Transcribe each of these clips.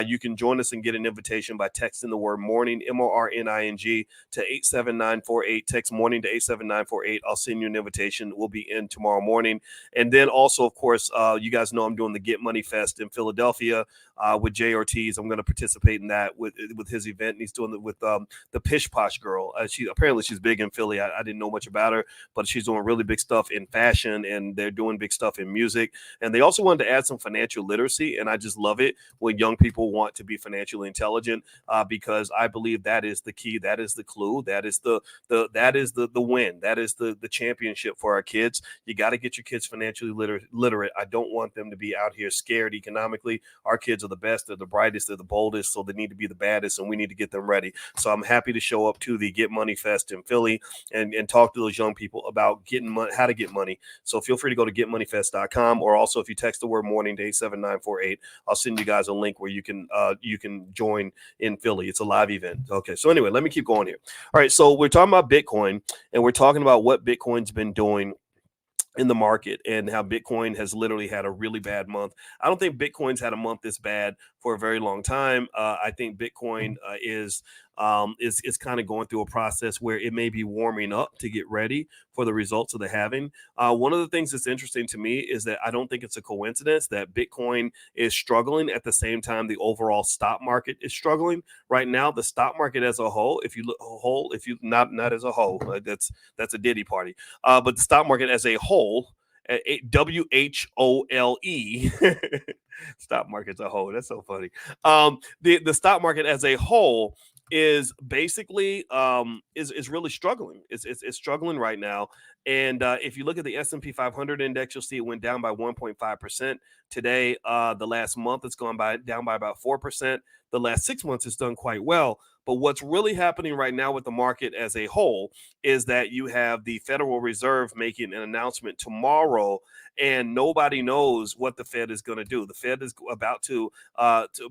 you can join us and get an invitation by texting the word morning, MORNING, to 87948. Text morning to 87948. I'll send you an invitation. We'll be in tomorrow morning. And then also, of course, you guys know I'm doing the Get Money Fest in Philadelphia with Jay Ortiz. I'm going to participate in that with his event. And he's doing it with the Pish Posh girl. She's big in Philly. I didn't know much about her, but she's doing really big stuff in fashion, and they're doing big stuff in music. And they also wanted to add some financial literacy, and I just love it when young people want to be financially intelligent, because I believe that is the key, that is the clue, that is the win, that is the championship for our kids. You got to get your kids financially literate. I don't want them to be out here scared economically. Our kids are the best, they're the brightest, they're the boldest, so they need to be the baddest, and we need to get them ready. So I'm happy to show up to the Get Money Fest in Philly and talk to those young people about getting money, how to get money. So feel free to go to getmoneyfest.com, or also if you text the word morning to 87948, I'll send you guys a link where you can join in Philly. It's a live event. Okay, so anyway, let me keep going here. All right, so we're talking about Bitcoin, and we're talking about what Bitcoin's been doing in the market and how Bitcoin has literally had a really bad month. I don't think Bitcoin's had a month this bad for a very long time. I think Bitcoin is kind of going through a process where it may be warming up to get ready for the results of the halving. One of the things that's interesting to me is that I don't think it's a coincidence that Bitcoin is struggling at the same time the overall stock market is struggling. Right now, the stock market as a whole, not as a whole, that's a Diddy party, but the stock market as a whole, WHOLE, stock market as a whole. That's so funny. The stock market as a whole is basically is really struggling. It's struggling right now. And if you look at the S&P 500 index, you'll see it went down by 1.5% today. The last month, it's gone down by about 4%. The last 6 months, it's done quite well. But what's really happening right now with the market as a whole is that you have the Federal Reserve making an announcement tomorrow, and nobody knows what the Fed is going to do. The Fed is about to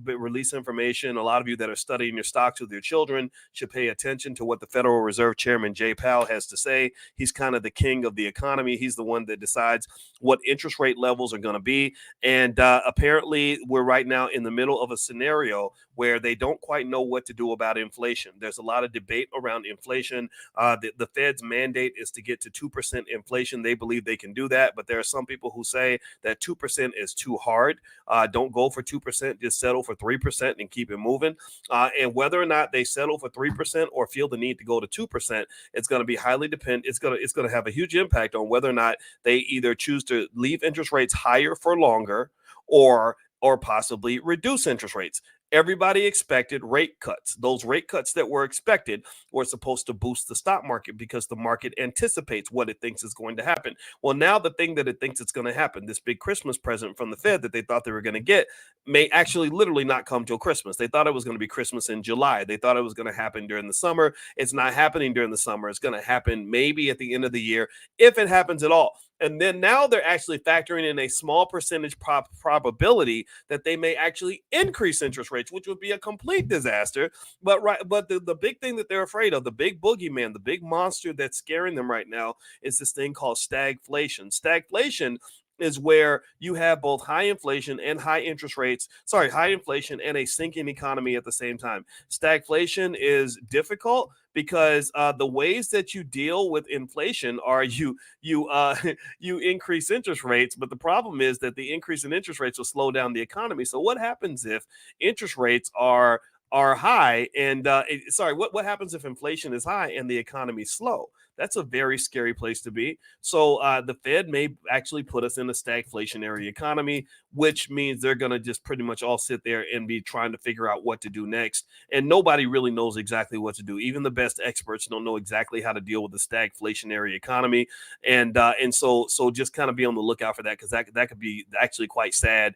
release information. A lot of you that are studying your stocks with your children should pay attention to what the Federal Reserve Chairman Jay Powell has to say. He's kind of the king of the economy. He's the one that decides what interest rate levels are going to be. And apparently, we're right now in the middle of a scenario where they don't quite know what to do about inflation. There's a lot of debate around inflation. The Fed's mandate is to get to 2% inflation. They believe they can do that, but there are some people who say that 2% is too hard. Don't go for 2%, just settle for 3% and keep it moving. And whether or not they settle for 3% or feel the need to go to 2%, it's going to be highly dependent. It's going to have a huge impact on whether or not they either choose to leave interest rates higher for longer or possibly reduce interest rates. Everybody expected rate cuts. Those rate cuts that were expected were supposed to boost the stock market because the market anticipates what it thinks is going to happen. Well, now the thing that it thinks it's going to happen, this big Christmas present from the Fed that they thought they were going to get, may actually literally not come till Christmas. They thought it was going to be Christmas in July. They thought it was going to happen during the summer. It's not happening during the summer. It's going to happen maybe at the end of the year, if it happens at all. And then now they're actually factoring in a small percentage probability that they may actually increase interest rates, which would be a complete disaster. But the big thing that they're afraid of, the big boogeyman, the big monster that's scaring them right now, is this thing called stagflation. Stagflation is where you have both high inflation and high inflation and a sinking economy at the same time. Stagflation is difficult because the ways that you deal with inflation are you increase interest rates, but the problem is that the increase in interest rates will slow down the economy. So what happens if interest rates are high and what happens if inflation is high and the economy is slow? That's a very scary place to be. So the Fed may actually put us in a stagflationary economy, which means they're going to just pretty much all sit there and be trying to figure out what to do next. And nobody really knows exactly what to do. Even the best experts don't know exactly how to deal with the stagflationary economy. And so just kind of be on the lookout for that, because that could be actually quite sad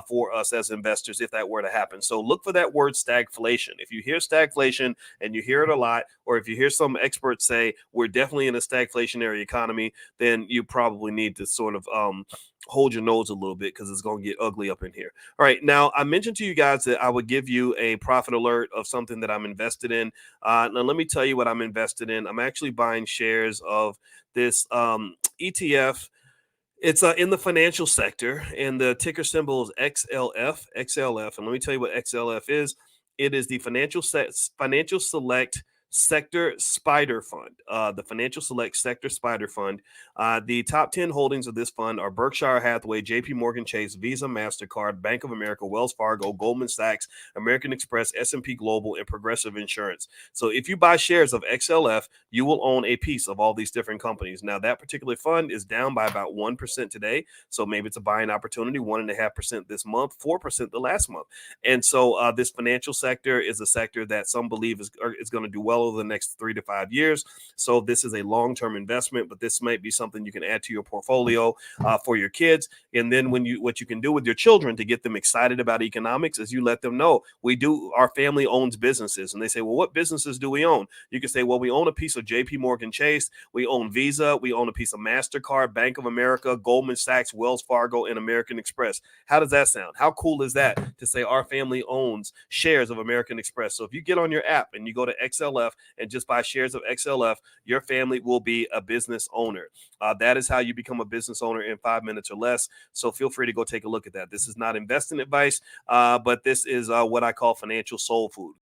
for us as investors if that were to happen. So look for that word stagflation. If you hear stagflation and you hear it a lot, or if you hear some experts say we're definitely in a stagflationary economy, then you probably need to sort of hold your nose a little bit, because it's going to get ugly up in here. All right. Now, I mentioned to you guys that I would give you a profit alert of something that I'm invested in. Now, let me tell you what I'm invested in. I'm actually buying shares of this ETF. It's in the financial sector, and the ticker symbol is XLF. XLF, and let me tell you what XLF is. It is the Financial Select Sector Spider Fund. The Financial Select Sector Spider Fund. The top 10 holdings of this fund are Berkshire Hathaway, J.P. Morgan Chase, Visa, Mastercard, Bank of America, Wells Fargo, Goldman Sachs, American Express, S&P Global, and Progressive Insurance. So if you buy shares of XLF, you will own a piece of all these different companies. Now, that particular fund is down by about 1% today. So maybe it's a buying opportunity, 1.5% this month, 4% the last month. And so this financial sector is a sector that some believe is going to do well over the next 3 to 5 years. So this is a long-term investment, but this might be something you can add to your portfolio for your kids. And then what you can do with your children to get them excited about economics is you let them know our family owns businesses. And they say, well, what businesses do we own? You can say, well, we own a piece of JP Morgan Chase, we own Visa, we own a piece of MasterCard, Bank of America, Goldman Sachs, Wells Fargo, and American Express. How does that sound? How cool is that to say our family owns shares of American Express? So if you get on your app and you go to XLF and just buy shares of XLF, your family will be a business owner. That is how you become a business owner in 5 minutes or less. So feel free to go take a look at that. This is not investing advice, but this is what I call financial soul food.